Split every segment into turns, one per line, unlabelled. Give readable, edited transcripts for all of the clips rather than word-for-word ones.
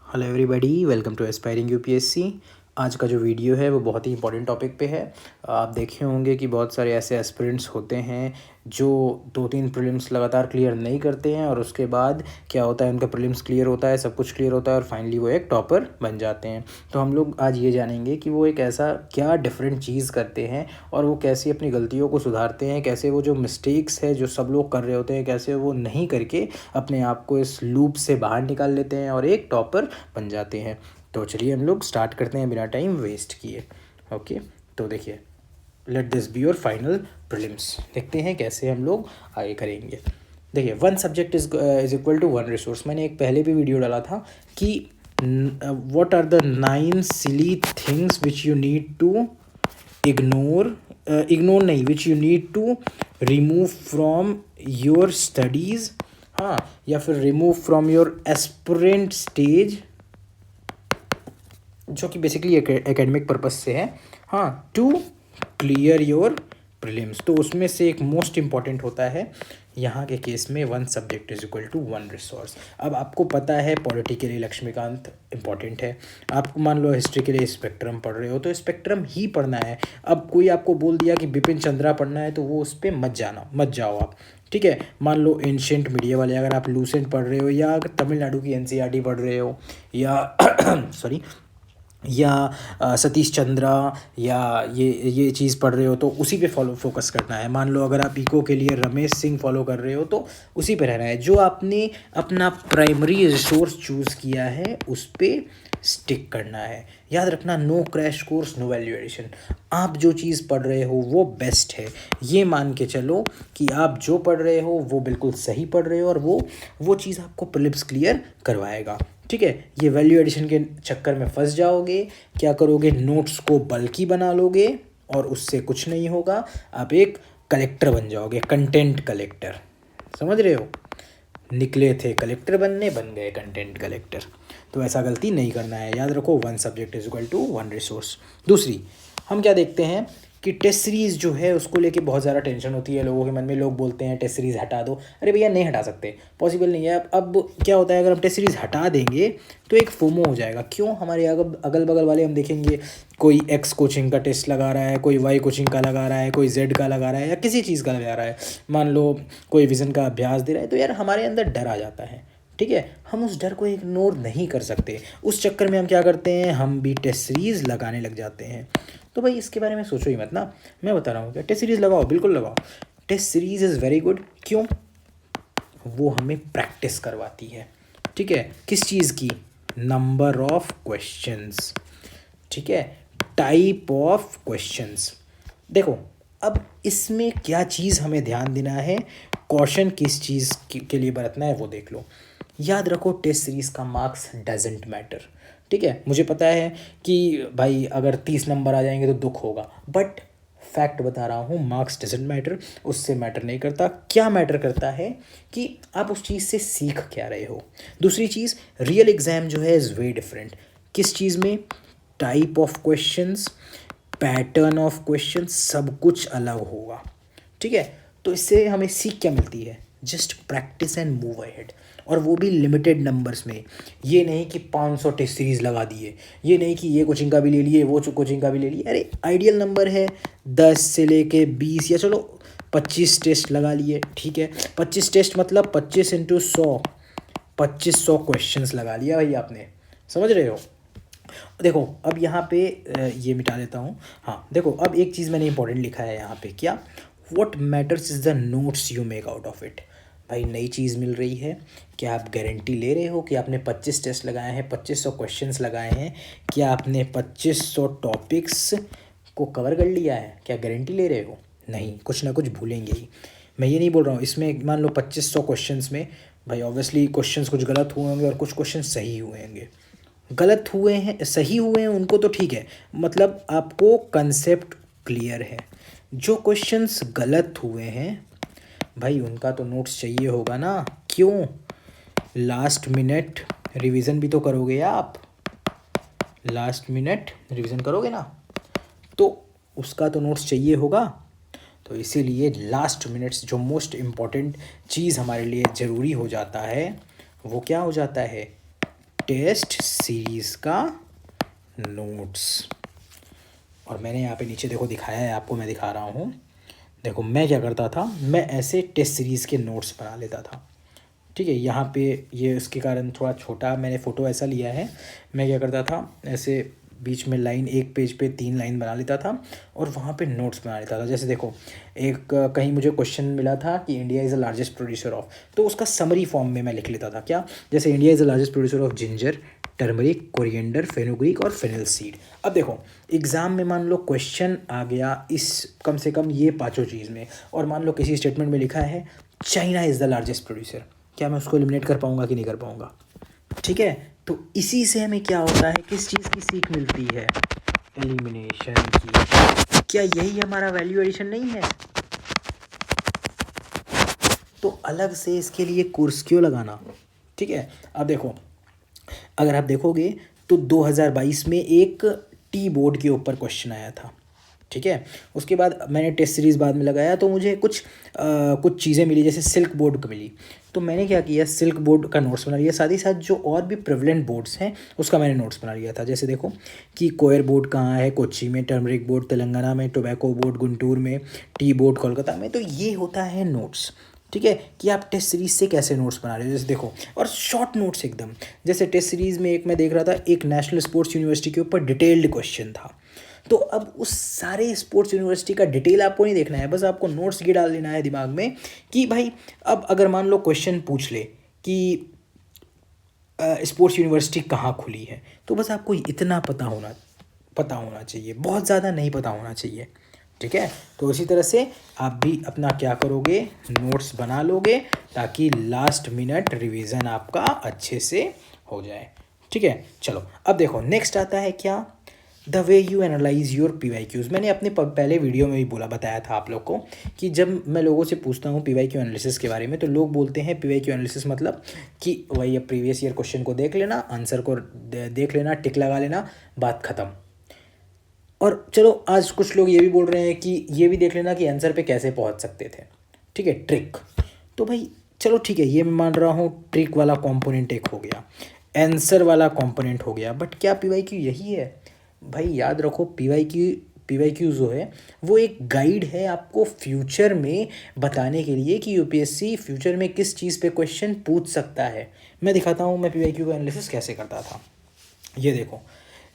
Hello everybody, welcome to aspiring UPSC. आज का जो वीडियो है वो बहुत ही इंपॉर्टेंट टॉपिक पे है। आप देखे होंगे कि बहुत सारे ऐसे एस्पिरेंट्स होते हैं जो 2-3 प्रीलिम्स लगातार क्लियर नहीं करते हैं और उसके बाद क्या होता है, उनका प्रीलिम्स क्लियर होता है, सब कुछ क्लियर होता है और फाइनली वो एक टॉपर बन जाते हैं। तो हम लोग आज ये जानेंगे कि वो एक ऐसा क्या डिफरेंट चीज़ करते हैं और वो कैसे अपनी गलतियों को सुधारते हैं, कैसे वो जो मिस्टेक्स है जो सब लोग कर रहे होते हैं, कैसे वो नहीं करके अपने आप को इस लूप से बाहर निकाल लेते हैं और एक टॉपर बन जाते हैं। तो चलिए हम लोग स्टार्ट करते हैं बिना टाइम वेस्ट किए। ओके, तो देखिए, let this be your final prelims. देखते हैं कैसे हम लोग आगे करेंगे। देखिए, one subject is equal to one resource. मैंने एक पहले भी वीडियो डाला था कि what are the 9 silly things which you need to ignore, ignore नहीं, which you need to remove from your studies, हाँ, या फिर remove from your aspirant stage, जो कि बेसिकली एकेडमिक पर्पस से है, हाँ, टू क्लियर योर प्रीलिम्स। तो उसमें से एक मोस्ट इम्पॉर्टेंट होता है यहाँ के केस में one subject is equal to one resource. अब आपको पता है पॉलिटी के लिए लक्ष्मीकांत इम्पॉर्टेंट है। आप मान लो हिस्ट्री के लिए स्पेक्ट्रम पढ़ रहे हो तो स्पेक्ट्रम ही पढ़ना है। अब कोई आपको बोल दिया कि बिपिन चंद्रा पढ़ना है तो वो उस पर मत जाओ आप, ठीक है। मान लो एंशियंट मीडिया वाले, अगर आप लूसेंट पढ़ रहे हो या अगर तमिलनाडु की एनसीईआरटी पढ़ रहे हो या सॉरी या सतीश चंद्रा या ये चीज़ पढ़ रहे हो तो उसी पे फोकस करना है। मान लो अगर आप इको के लिए रमेश सिंह फॉलो कर रहे हो तो उसी पे रहना है। जो आपने अपना प्राइमरी रिसोर्स चूज़ किया है उस पर स्टिक करना है। याद रखना, no crash course no value addition. आप जो चीज़ पढ़ रहे हो वो बेस्ट है, ये मान के चलो कि आप जो पढ़ रहे हो वो बिल्कुल सही पढ़ रहे हो और वो चीज़ आपको प्रीलिम्स क्लियर करवाएगा, ठीक है। ये वैल्यू एडिशन के चक्कर में फंस जाओगे। क्या करोगे, नोट्स को बल्कि बना लोगे और उससे कुछ नहीं होगा। आप एक कलेक्टर बन जाओगे, कंटेंट कलेक्टर, समझ रहे हो। निकले थे कलेक्टर बनने, बन गए कंटेंट कलेक्टर। तो ऐसा गलती नहीं करना है। याद रखो, one subject is equal to one resource. दूसरी, हम क्या देखते हैं कि टेस्ट सीरीज़ जो है उसको लेके बहुत ज़्यादा टेंशन होती है लोगों के मन में। लोग बोलते हैं टेस्ट सीरीज़ हटा दो। अरे भैया, नहीं हटा सकते, पॉसिबल नहीं है। अब क्या होता है, अगर हम टेस्ट सीरीज़ हटा देंगे तो एक फोमो हो जाएगा। क्यों, हमारे अगल बगल वाले हम देखेंगे कोई एक्स कोचिंग का टेस्ट लगा रहा है, कोई वाई कोचिंग का लगा रहा है, कोई जेड का लगा रहा है या किसी चीज़ का लगा रहा है। मान लो कोई विज़न का अभ्यास दे रहा है तो यार हमारे अंदर डर आ जाता है, ठीक है। हम उस डर को इग्नोर नहीं कर सकते। उस चक्कर में हम क्या करते हैं, हम भी टेस्ट सीरीज़ लगाने लग जाते हैं। तो भाई इसके बारे में सोचो ही मत ना, मैं बता रहा हूँ क्या, टेस्ट सीरीज़ लगाओ, बिल्कुल लगाओ। Test series is very good. क्यों, वो हमें प्रैक्टिस करवाती है, ठीक है। किस चीज़ की, नंबर ऑफ क्वेश्चंस, ठीक है, टाइप ऑफ क्वेश्चंस। देखो, अब इसमें क्या चीज़ हमें ध्यान देना है, कॉशन किस चीज़ के लिए बरतना है वो देख लो। याद रखो, टेस्ट सीरीज़ का मार्क्स डजेंट मैटर, ठीक है। मुझे पता है कि भाई अगर 30 नंबर आ जाएंगे तो दुख होगा, बट फैक्ट बता रहा हूँ, मार्क्स डजेंट मैटर। उससे मैटर नहीं करता। क्या मैटर करता है कि आप उस चीज़ से सीख क्या रहे हो। दूसरी चीज़, रियल एग्ज़ाम जो है इज़ वेरी डिफरेंट। किस चीज़ में, type of questions, pattern of questions, सब कुछ अलग होगा, ठीक है। तो इससे हमें सीख क्या मिलती है, just practice and move ahead, और वो भी लिमिटेड नंबर्स में। ये नहीं कि 500 टेस्ट सीरीज़ लगा दिए, ये नहीं कि ये कोचिंग का भी ले लिए वो कोचिंग का भी ले लिए। अरे आइडियल नंबर है 10 से लेके 20 या चलो 25 टेस्ट लगा लिए, ठीक है। 25 टेस्ट मतलब 25 इंटू 100, 2500 क्वेश्चंस लगा लिया भाई आपने, समझ रहे हो। देखो अब यहाँ पे ये मिटा देता हूँ। हाँ देखो, अब एक चीज़ मैंने इंपॉर्टेंट लिखा है यहाँ पे, क्या, what matters is the notes you make out of it. भाई नई चीज़ मिल रही है, क्या आप गारंटी ले रहे हो कि आपने 25 टेस्ट लगाए हैं, 2500 क्वेश्चंस लगाए हैं, क्या आपने 2500 टॉपिक्स को कवर कर लिया है, क्या गारंटी ले रहे हो। नहीं, कुछ ना कुछ भूलेंगे ही। मैं ये नहीं बोल रहा हूँ, इसमें मान लो 2500 क्वेश्चंस में भाई ऑब्वियसली क्वेश्चंस कुछ गलत हुए होंगे और कुछ क्वेश्चन सही हुए होंगे। गलत हुए हैं, सही हुए हैं, उनको तो ठीक है, मतलब आपको कंसेप्ट क्लियर है। जो क्वेश्चंस गलत हुए हैं भाई उनका तो नोट्स चाहिए होगा ना। क्यों, लास्ट मिनट रिवीजन भी तो करोगे आप, लास्ट मिनट रिवीजन करोगे ना, तो उसका तो नोट्स चाहिए होगा। तो इसीलिए लास्ट मिनट्स जो मोस्ट इम्पॉर्टेंट चीज़ हमारे लिए ज़रूरी हो जाता है, वो क्या हो जाता है, टेस्ट सीरीज का नोट्स। और मैंने यहाँ पे नीचे देखो दिखाया है आपको, मैं दिखा रहा हूँ। देखो मैं क्या करता था, मैं ऐसे टेस्ट सीरीज़ के नोट्स बना लेता था। ठीक है, यहाँ पे ये उसके कारण थोड़ा छोटा मैंने फ़ोटो ऐसा लिया है। मैं क्या करता था, ऐसे बीच में लाइन, एक पेज पे 3 लाइन बना लेता था और वहाँ पे नोट्स बना लेता था। जैसे देखो एक कहीं मुझे क्वेश्चन मिला था कि India is the largest producer of, तो उसका समरी फॉर्म में मैं लिख लेता था क्या, जैसे India is the largest producer of ginger, turmeric, coriander, fenugreek और फेनल सीड। अब देखो एग्ज़ाम में मान लो क्वेश्चन आ गया इस कम से कम ये पाँचों चीज़ में, और मान लो किसी स्टेटमेंट में लिखा है China is the largest producer, क्या मैं उसको एलिमिनेट कर पाऊँगा कि नहीं कर पाऊँगा? ठीक है, तो इसी से हमें क्या होता है, किस चीज़ की सीख मिलती है, एलिमिनेशन की। क्या यही हमारा वैल्यू एडिशन नहीं है? तो अलग से इसके लिए कोर्स क्यों लगाना? ठीक है, अब देखो अगर आप देखोगे तो 2022 में एक टी बोर्ड के ऊपर क्वेश्चन आया था। ठीक है, उसके बाद मैंने टेस्ट सीरीज़ बाद में लगाया तो मुझे कुछ चीज़ें मिली, जैसे सिल्क बोर्ड को मिली, तो मैंने क्या किया, सिल्क बोर्ड का नोट्स बना लिया। साथ ही साथ जो और भी प्रेवलेंट बोर्ड्स हैं उसका मैंने नोट्स बना लिया था। जैसे देखो कि कोयर बोर्ड कहाँ है, कोच्चि में, टर्मरिक बोर्ड तेलंगाना में, टोबैको बोर्ड गुंटूर में, टी बोर्ड कोलकाता में। तो ये होता है नोट्स। ठीक है, कि आप टेस्ट सीरीज से कैसे नोट्स बना रहे हो। जैसे देखो, और शॉर्ट नोट्स एकदम, जैसे टेस्ट सीरीज़ में एक मैं देख रहा था, एक नेशनल स्पोर्ट्स यूनिवर्सिटी के ऊपर डिटेल्ड क्वेश्चन था। तो अब उस सारे स्पोर्ट्स यूनिवर्सिटी का डिटेल आपको नहीं देखना है, बस आपको नोट्स ये डाल देना है दिमाग में कि भाई अब अगर मान लो क्वेश्चन पूछ ले कि स्पोर्ट्स यूनिवर्सिटी कहाँ खुली है, तो बस आपको इतना पता होना चाहिए, बहुत ज़्यादा नहीं पता होना चाहिए। ठीक है, तो इसी तरह से आप भी अपना क्या करोगे, नोट्स बना लोगे ताकि लास्ट मिनट रिवीजन आपका अच्छे से हो जाए। ठीक है, चलो अब देखो नेक्स्ट आता है क्या, the way you analyse your PYQs। मैंने अपने पहले वीडियो में भी बताया था आप लोग को कि जब मैं लोगों से पूछता हूँ PYQ एनालिसिस के बारे में, तो लोग बोलते हैं PYQ एनालिसिस मतलब कि वही प्रीवियस ईयर क्वेश्चन को देख लेना, आंसर को देख लेना, टिक लगा लेना, बात ख़त्म। और चलो आज कुछ लोग ये भी बोल रहे हैं कि ये भी देख लेना कि आंसर पे कैसे पहुँच सकते थे। ठीक है, ट्रिक। तो भाई चलो ठीक है, ये मैं मान रहा हूँ ट्रिक वाला कॉम्पोनेंट एक हो गया, आंसर वाला कॉम्पोनेंट हो गया, बट क्या PYQ यही है? भाई याद रखो, PYQ जो है वो एक गाइड है आपको फ्यूचर में बताने के लिए कि UPSC फ्यूचर में किस चीज़ पे क्वेश्चन पूछ सकता है। मैं दिखाता हूँ मैं PYQ का एनालिसिस कैसे करता था। ये देखो,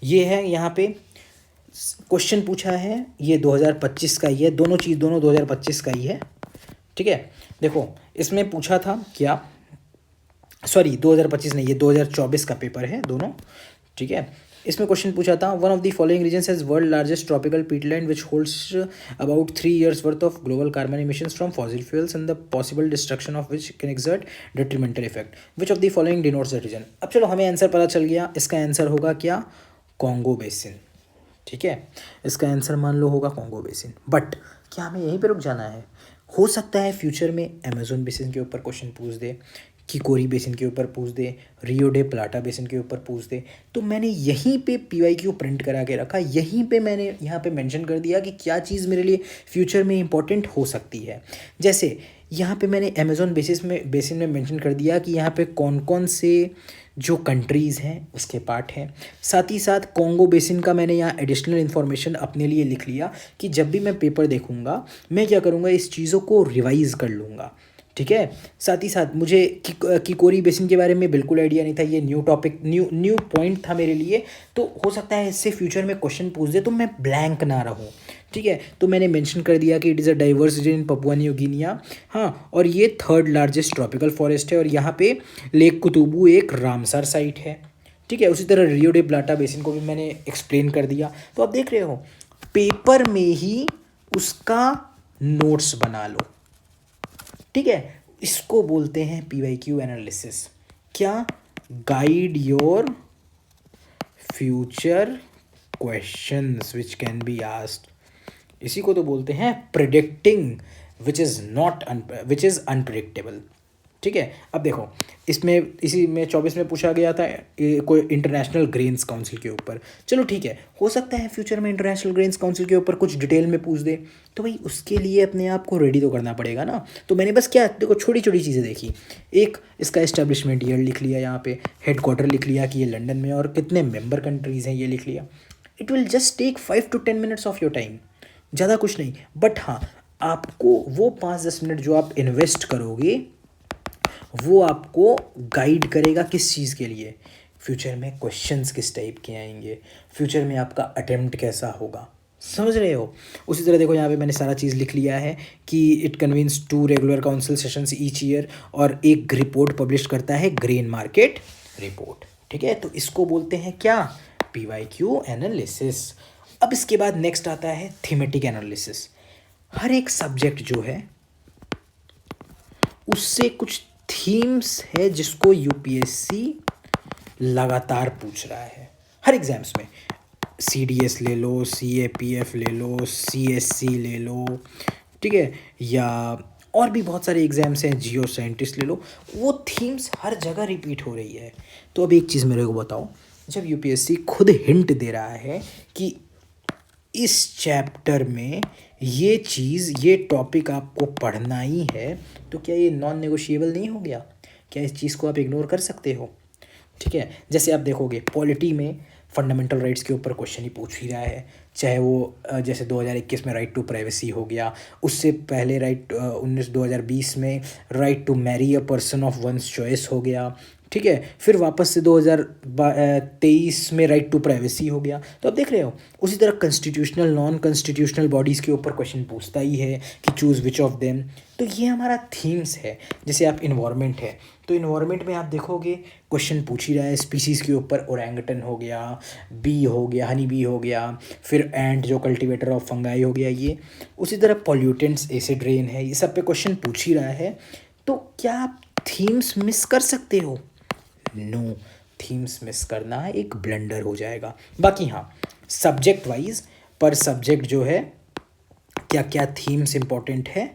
ये है यहाँ पे क्वेश्चन पूछा है, ये 2025 का ही है, दोनों 2025 का ही है। ठीक है, देखो इसमें पूछा था क्या, सॉरी 2025 नहीं, ये 2024 का पेपर है दोनों। ठीक है, इसमें क्वेश्चन पूछा था, one of the following regions has world largest tropical peatland which holds about 3 years worth of global carbon emissions from fossil fuels and the possible destruction of which can exert detrimental effect, which of the following denotes the region. अब चलो हमें answer पता चल गया, इसका answer होगा क्या, Congo basin. ठीक है, इसका आंसर मान लो होगा कॉन्गो बेसिन। बट क्या हमें यहीं पे रुक जाना है? हो सकता है फ्यूचर में अमेजोन बेसिन के ऊपर क्वेश्चन पूछ दे, किकोरी बेसिन के ऊपर पूछ दे, रियो डे प्लाटा बेसिन के ऊपर पूछ दे। तो मैंने यहीं पे PYQ प्रिंट करा के रखा, यहीं पे मैंने यहाँ पे मेंशन कर दिया कि क्या चीज़ मेरे लिए फ्यूचर में इंपॉर्टेंट हो सकती है। जैसे यहाँ पे मैंने अमेजोन बेसिन में मेंशन कर दिया कि यहाँ पे कौन कौन से जो कंट्रीज़ हैं उसके पार्ट हैं। साथ ही साथ कॉन्गो बेसिन का मैंने यहाँ एडिशनल इन्फॉर्मेशन अपने लिए लिख लिया कि जब भी मैं पेपर देखूँगा मैं क्या करूँगा, इस चीज़ों को रिवाइज़ कर लूँगा। ठीक है, साथ ही साथ मुझे किकोरी बेसिन के बारे में बिल्कुल आइडिया नहीं था, ये न्यू टॉपिक न्यू पॉइंट था मेरे लिए। तो हो सकता है इससे फ्यूचर में क्वेश्चन पूछ दे तो मैं ब्लैंक ना रहूँ। ठीक है, तो मैंने मेंशन कर दिया कि it is a diverse region in Papua New Guinea. हाँ, और ये 3rd लार्जेस्ट ट्रॉपिकल फॉरेस्ट है, और यहाँ पे लेक कुतुबू एक रामसर साइट है। ठीक है, उसी तरह रियो डे प्लाटा बेसिन को भी मैंने एक्सप्लेन कर दिया। तो आप देख रहे हो पेपर में ही उसका नोट्स बना लो। ठीक है, इसको बोलते हैं PYQ एनालिसिस। क्या, guide your future questions which can be asked. इसी को तो बोलते हैं प्रिडिक्टिंग विच इज़ अनप्रिडिक्टेबल। ठीक है। अब देखो इसमें इसी में 24 में पूछा गया था कोई इंटरनेशनल ग्रेन्स काउंसिल के ऊपर। चलो ठीक है, हो सकता है फ्यूचर में इंटरनेशनल ग्रेन्स काउंसिल के ऊपर कुछ डिटेल में पूछ दे, तो भाई उसके लिए अपने आप को रेडी तो करना पड़ेगा ना। तो मैंने बस क्या देखो छोटी छोटी चीज़ें देखी, एक इसका इस्टेब्लिशमेंट ईयर लिख लिया, यहाँ पे हेड क्वार्टर लिख लिया कि ये लंदन में, और कितने मेंबर कंट्रीज़ हैं ये लिख लिया। It will just take 5 to 10 minutes of your time, ज़्यादा कुछ नहीं। बट हाँ, आपको वो 5-10 मिनट जो आप इन्वेस्ट करोगे वो आपको गाइड करेगा किस चीज़ के लिए, फ्यूचर में क्वेश्चंस किस टाइप के आएंगे, फ्यूचर में आपका अटेम्प्ट कैसा होगा, समझ रहे हो। उसी तरह देखो यहाँ पे मैंने सारा चीज़ लिख लिया है कि it convenes 2 regular council sessions each year, और एक रिपोर्ट पब्लिश करता है, ग्रेन मार्केट रिपोर्ट। ठीक है, तो इसको बोलते हैं क्या, PYQ एनालिसिस। अब इसके बाद नेक्स्ट आता है थीमेटिक एनालिसिस। हर एक सब्जेक्ट जो है उससे कुछ थीम्स है जिसको यूपीएससी लगातार पूछ रहा है हर एग्जाम्स में। CDS ले लो, CAPF ले लो, CSC ले लो, ठीक है, या और भी बहुत सारे एग्जाम्स हैं, जियो साइंटिस्ट ले लो, वो थीम्स हर जगह रिपीट हो रही है। तो अब एक चीज़ मेरे को बताओ, जब यूपीएससी खुद हिंट दे रहा है कि इस चैप्टर में ये चीज़, ये टॉपिक आपको पढ़ना ही है, तो क्या ये नॉन नेगोशिएबल नहीं हो गया? क्या इस चीज़ को आप इग्नोर कर सकते हो? ठीक है, जैसे आप देखोगे पॉलिटी में फंडामेंटल राइट्स के ऊपर क्वेश्चन ही पूछ ही रहा है, चाहे वो जैसे 2021 में राइट टू प्राइवेसी हो गया, उससे पहले 2020 में right to marry a person of one's choice हो गया, ठीक है, फिर वापस से 2023 में राइट टू प्राइवेसी हो गया। तो आप देख रहे हो उसी तरह कॉन्स्टिट्यूशनल नॉन कॉन्स्टिट्यूशनल बॉडीज़ के ऊपर क्वेश्चन पूछता ही है कि चूज़ विच ऑफ देम। तो ये हमारा थीम्स है। जैसे आप इन्वायरमेंट है, तो इन्वायरमेंट में आप देखोगे क्वेश्चन पूछ ही रहा है स्पीसीज़ के ऊपर, ओरेंगटन हो गया, बी हो गया, हनी बी हो गया, फिर एंड जो कल्टिवेटर ऑफ फंगाई हो गया ये। उसी तरह पॉल्यूटेंट्स, एसिड रेन है, ये सब पे क्वेश्चन पूछ ही रहा है। तो क्या आप थीम्स मिस कर सकते हो? नो, थीम्स मिस करना एक ब्लंडर हो जाएगा। बाकी हाँ, सब्जेक्ट वाइज पर सब्जेक्ट जो है क्या क्या थीम्स इंपॉर्टेंट है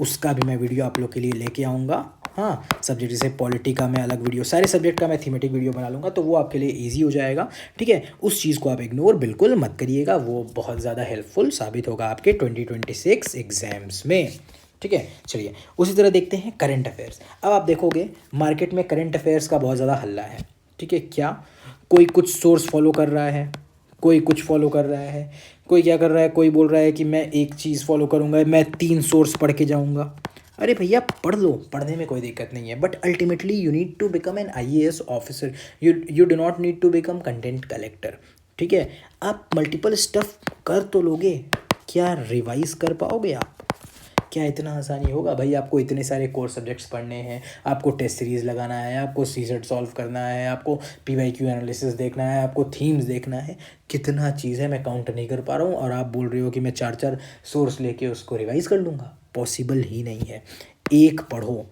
उसका भी मैं वीडियो आप लोग के लिए लेके आऊँगा। हाँ, सब्जेक्ट जैसे पॉलिटी का मैं अलग वीडियो, सारे सब्जेक्ट का मैं थीमेटिक वीडियो बना लूँगा, तो वो आपके लिए इजी हो जाएगा। ठीक है, उस चीज़ को आप इग्नोर बिल्कुल मत करिएगा, वो बहुत ज़्यादा हेल्पफुल साबित होगा आपके 2026 एग्जाम्स में। ठीक है, चलिए उसी तरह देखते हैं करंट अफेयर्स। अब आप देखोगे मार्केट में करंट अफेयर्स का बहुत ज़्यादा हल्ला है। ठीक है, क्या कोई कुछ सोर्स फॉलो कर रहा है, कोई कुछ फॉलो कर रहा है, कोई क्या कर रहा है, कोई बोल रहा है कि मैं एक चीज़ फॉलो करूँगा, मैं 3 सोर्स पढ़ के जाऊँगा। अरे भैया पढ़ लो, पढ़ने में कोई दिक्कत नहीं है, but ultimately you need to become an IAS officer, you do not need to become content collector. ठीक है, आप मल्टीपल स्टफ कर तो लोगे, क्या रिवाइज कर पाओगे आप? क्या इतना आसानी होगा भाई? आपको इतने सारे कोर सब्जेक्ट्स पढ़ने हैं, आपको टेस्ट सीरीज़ लगाना है, आपको सीसेट सॉल्व करना है, आपको PYQ एनालिसिस देखना है, आपको थीम्स देखना है, कितना चीज़ है मैं काउंट नहीं कर पा रहा हूँ, और आप बोल रहे हो कि मैं 4-4 सोर्स लेके उसको रिवाइज़ कर लूँगा? पॉसिबल ही नहीं है। एक पढ़ो,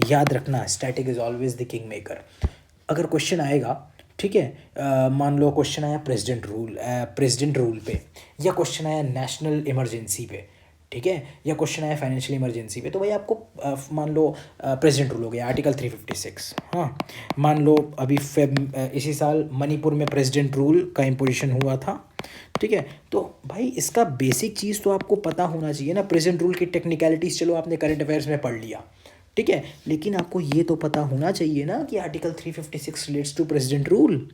याद रखना static is always the king maker. अगर क्वेश्चन आएगा, ठीक है, मान लो क्वेश्चन आया प्रेसिडेंट रूल पे, या क्वेश्चन आया नेशनल इमरजेंसी पे, ठीक है, या क्वेश्चन आया फाइनेंशियल इमरजेंसी पे, तो भाई आपको मान लो प्रेसिडेंट रूल हो गया आर्टिकल 356। हाँ, मान लो अभी इसी साल मणिपुर में प्रेसिडेंट रूल का इम्पोजिशन हुआ था। ठीक है, तो भाई इसका बेसिक चीज़ तो आपको पता होना चाहिए ना। प्रेसिडेंट रूल की टेक्निकलिटीज़ चलो आपने करंट अफेयर्स में पढ़ लिया, ठीक है, लेकिन आपको ये तो पता होना चाहिए ना कि article 356 relates to president rule.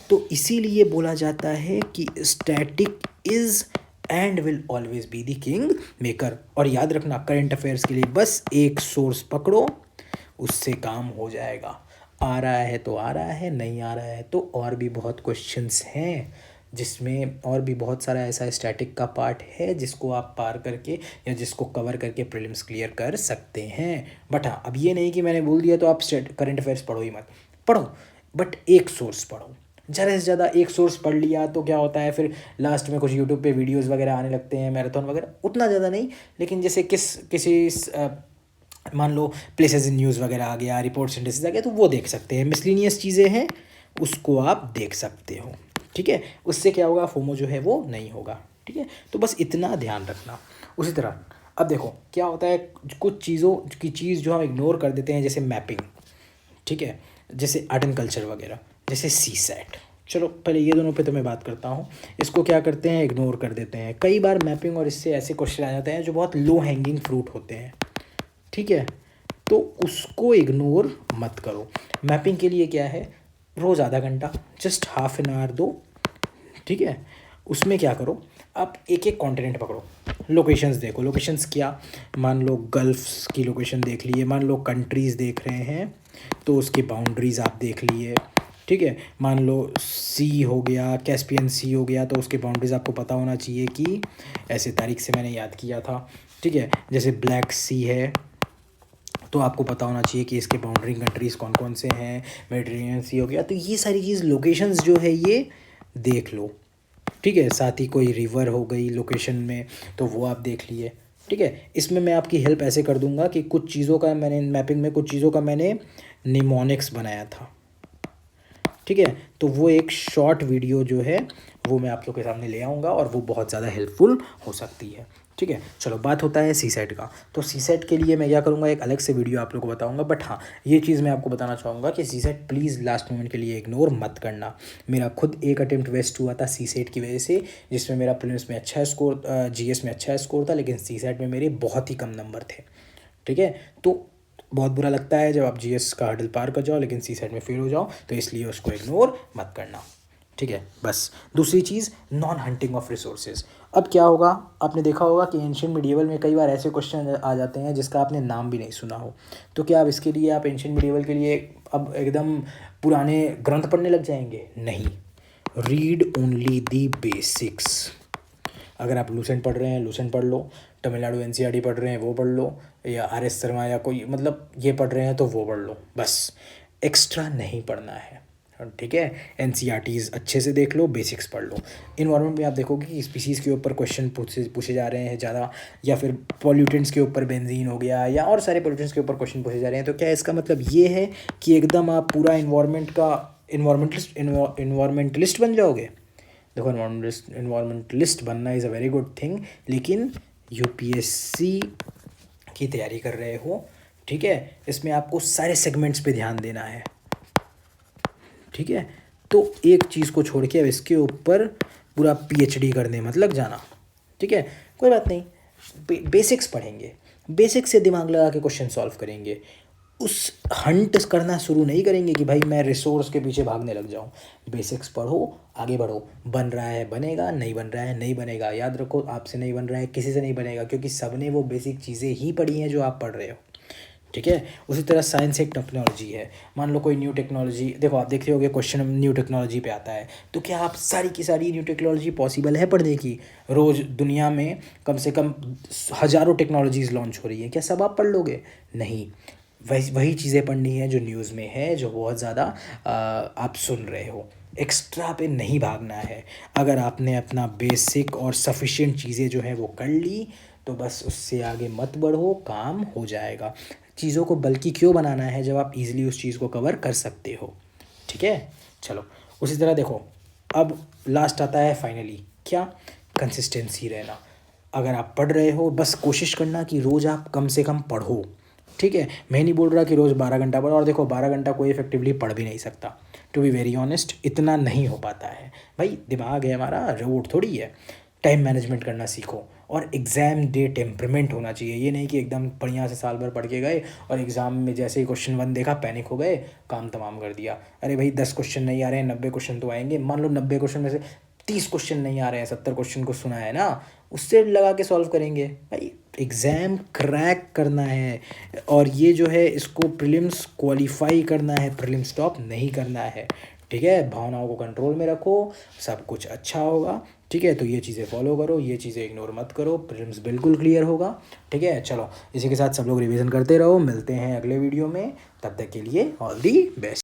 तो इसीलिए बोला जाता है कि static is and will always be the king maker. और याद रखना करंट अफेयर्स के लिए बस एक सोर्स पकड़ो, उससे काम हो जाएगा। आ रहा है तो आ रहा है, नहीं आ रहा है तो और भी बहुत क्वेश्चंस हैं, जिसमें और भी बहुत सारा ऐसा स्टैटिक का पार्ट है जिसको आप पार करके या जिसको कवर करके प्रीलिम्स क्लियर कर सकते हैं। बट हाँ, अब ये नहीं कि मैंने बोल दिया तो आप करंट अफेयर्स पढ़ो ही मत, पढ़ो, बट एक सोर्स पढ़ो। ज़्यादा से ज़्यादा एक सोर्स पढ़ लिया तो क्या होता है, फिर लास्ट में कुछ यूट्यूब पे वीडियोस वगैरह आने लगते हैं, मैराथन वगैरह, उतना ज़्यादा नहीं, लेकिन जैसे मान लो प्लेसेस इन न्यूज़ वगैरह आ गया, रिपोर्ट्स इंडेक्स आ गया, तो वो देख सकते हैं। मिसलिनियस चीज़ें हैं, उसको आप देख सकते हो। ठीक है, उससे क्या होगा, फोमो जो है वो नहीं होगा। ठीक है, तो बस इतना ध्यान रखना। उसी तरह अब देखो क्या होता है, कुछ चीज़ों की चीज़ जो हम इग्नोर कर देते हैं, जैसे मैपिंग, ठीक है, जैसे आर्ट एंड कल्चर वगैरह, जैसे सी सेट। चलो पहले ये दोनों पे तो मैं बात करता हूँ। इसको क्या करते हैं, इग्नोर कर देते हैं। कई बार मैपिंग और इससे ऐसे क्वेश्चन आ जाते हैं जो बहुत लो हैंगिंग फ्रूट होते हैं, ठीक है, तो उसको इग्नोर मत करो। मैपिंग के लिए क्या है, रोज़ आधा घंटा, जस्ट हाफ एन आवर दो, ठीक है। उसमें क्या करो, आप एक एक कॉन्टिनेंट पकड़ो, लोकेशंस देखो। लोकेशंस क्या, मान लो गल्फ्स की लोकेशन देख लिए, मान लो कंट्रीज़ देख रहे हैं तो उसकी बाउंड्रीज़ आप देख लिए, ठीक है। मान लो सी हो गया, कैस्पियन सी हो गया, तो उसके बाउंड्रीज़ आपको पता होना चाहिए कि ऐसे तारीख से मैंने याद किया था, ठीक है। जैसे ब्लैक सी है तो आपको पता होना चाहिए कि इसके बाउंड्री कंट्रीज़ कौन कौन से हैं। मेडिटेरेनियन सी हो गया, तो ये सारी चीज़ लोकेशंस जो है ये देख लो, ठीक है। साथ ही कोई रिवर हो गई लोकेशन में तो वो आप देख लिए, ठीक है। इसमें मैं आपकी हेल्प ऐसे कर दूंगा कि कुछ चीज़ों का मैंने मैपिंग में, कुछ चीज़ों का मैंने निमोनिक्स बनाया था, ठीक है। तो वो एक शॉर्ट वीडियो जो है वो मैं आप लोग के सामने ले आऊँगा और वो बहुत ज़्यादा हेल्पफुल हो सकती है, ठीक है। चलो बात होता है सी सेट का। तो सी सेट के लिए मैं क्या करूँगा, एक अलग से वीडियो आप लोग को बताऊँगा। बट हाँ, ये चीज़ मैं आपको बताना चाहूँगा कि सी सेट प्लीज़ लास्ट मोमेंट के लिए इग्नोर मत करना। मेरा खुद एक अटेम्प्ट वेस्ट हुआ था सी सेट की वजह से, जिसमें मेरा प्रीलिम्स में अच्छा स्कोर, जीएस में अच्छा स्कोर था, लेकिन सी सेट में मेरे बहुत ही कम नंबर थे, ठीक है। तो बहुत बुरा लगता है जब आप जीएस का हर्डल पार कर जाओ लेकिन सी सेट में फेल हो जाओ, तो इसलिए उसको इग्नोर मत करना, ठीक है। बस दूसरी चीज़, नॉन हंटिंग ऑफ रिसोर्सेज। अब क्या होगा, आपने देखा होगा कि एंशियंट मिडिवल में कई बार ऐसे क्वेश्चन आ जाते हैं जिसका आपने नाम भी नहीं सुना हो। तो क्या आप इसके लिए, आप एंशियंट मिडिवल के लिए अब एकदम पुराने ग्रंथ पढ़ने लग जाएंगे? नहीं, रीड ओनली दी बेसिक्स। अगर आप लूसेंट पढ़ रहे हैं लूसेंट पढ़ लो, तमिलनाडु एनसीईआरटी पढ़ रहे हैं वो पढ़ लो, या आरएस शर्मा या कोई मतलब ये पढ़ रहे हैं तो वो पढ़ लो, बस एक्स्ट्रा नहीं पढ़ना है, ठीक है। एनसीईआरटीज़ अच्छे से देख लो, बेसिक्स पढ़ लो। इन्वायरमेंट में आप देखोगे कि स्पीसीज़ के ऊपर क्वेश्चन पूछे जा रहे हैं ज़्यादा, या फिर पॉल्यूटेंट्स के ऊपर बेंजीन हो गया, या और सारे पॉल्यूटेंट्स के ऊपर क्वेश्चन पूछे जा रहे हैं। तो क्या इसका मतलब ये है कि एकदम आप पूरा इन्वायरमेंट का इन्वायरमेंटलिस्ट बन जाओगे? देखो, इन्वायरमेंटलिस्ट बनना is a very good thing, लेकिन यूपीएससी की तैयारी कर रहे हो, ठीक है, इसमें आपको सारे सेगमेंट्स पे ध्यान देना है, ठीक है। तो एक चीज़ को छोड़ के अब इसके ऊपर पूरा पीएचडी करने मत लग जाना, ठीक है। कोई बात नहीं, बेसिक्स पढ़ेंगे, बेसिक्स से दिमाग लगा के क्वेश्चन सॉल्व करेंगे। उस हंट करना शुरू नहीं करेंगे कि भाई मैं रिसोर्स के पीछे भागने लग जाऊं। बेसिक्स पढ़ो, आगे बढ़ो। बन रहा है बनेगा, नहीं बन रहा है नहीं बनेगा। याद रखो, आपसे नहीं बन रहा है, किसी से नहीं बनेगा, क्योंकि सबने वो बेसिक चीज़ें ही पढ़ी हैं जो आप पढ़ रहे हो, ठीक है। उसी तरह साइंस एक टेक्नोलॉजी है। मान लो कोई न्यू टेक्नोलॉजी, देखो आप देख रहे होगे क्वेश्चन न्यू टेक्नोलॉजी पे आता है, तो क्या आप सारी की सारी न्यू टेक्नोलॉजी पॉसिबल है पढ़ने की? रोज़ दुनिया में कम से कम हज़ारों टेक्नोलॉजीज़ लॉन्च हो रही हैं, क्या सब आप पढ़ लोगे? नहीं, वही चीज़ें पढ़नी है जो न्यूज़ में है, जो बहुत ज़्यादा आप सुन रहे हो। एक्स्ट्रा पे नहीं भागना है। अगर आपने अपना बेसिक और सफिशिएंट चीज़ें जो हैं वो कर ली, तो बस उससे आगे मत बढ़ो, काम हो जाएगा। चीज़ों को बल्कि क्यों बनाना है जब आप इजीली उस चीज़ को कवर कर सकते हो, ठीक है। चलो उसी तरह देखो, अब लास्ट आता है फाइनली क्या, कंसिस्टेंसी रहना। अगर आप पढ़ रहे हो, बस कोशिश करना कि रोज़ आप कम से कम पढ़ो, ठीक है। मैं नहीं बोल रहा कि रोज़ 12 घंटा पढ़ो, और देखो 12 घंटा कोई इफेक्टिवली पढ़ भी नहीं सकता, टू बी वेरी ऑनेस्ट, इतना नहीं हो पाता है भाई। दिमाग है हमारा, रोबोट थोड़ी है। टाइम मैनेजमेंट करना सीखो, और एग्ज़ाम डे टेम्परमेंट होना चाहिए। ये नहीं कि एकदम बढ़िया से साल भर पढ़ के गए और एग्ज़ाम में जैसे ही क्वेश्चन 1 देखा पैनिक हो गए, काम तमाम कर दिया। अरे भाई 10 क्वेश्चन नहीं आ रहे हैं, 90 क्वेश्चन तो आएंगे। मान लो 90 क्वेश्चन में से 30 क्वेश्चन नहीं आ रहे हैं, 70 क्वेश्चन को सुना है ना, उससे लगा के सॉल्व करेंगे भाई। एग्ज़ाम क्रैक करना है, और ये जो है इसको प्रीलिम्स क्वालिफाई करना है, प्रीलिम्स टॉप नहीं करना है, ठीक है। भावनाओं को कंट्रोल में रखो, सब कुछ अच्छा होगा, ठीक है। तो ये चीज़ें फॉलो करो, ये चीज़ें इग्नोर मत करो, प्रीलिम्स बिल्कुल क्लियर होगा, ठीक है। चलो इसी के साथ सब लोग रिवीजन करते रहो, मिलते हैं अगले वीडियो में, तब तक के लिए ऑल दी बेस्ट।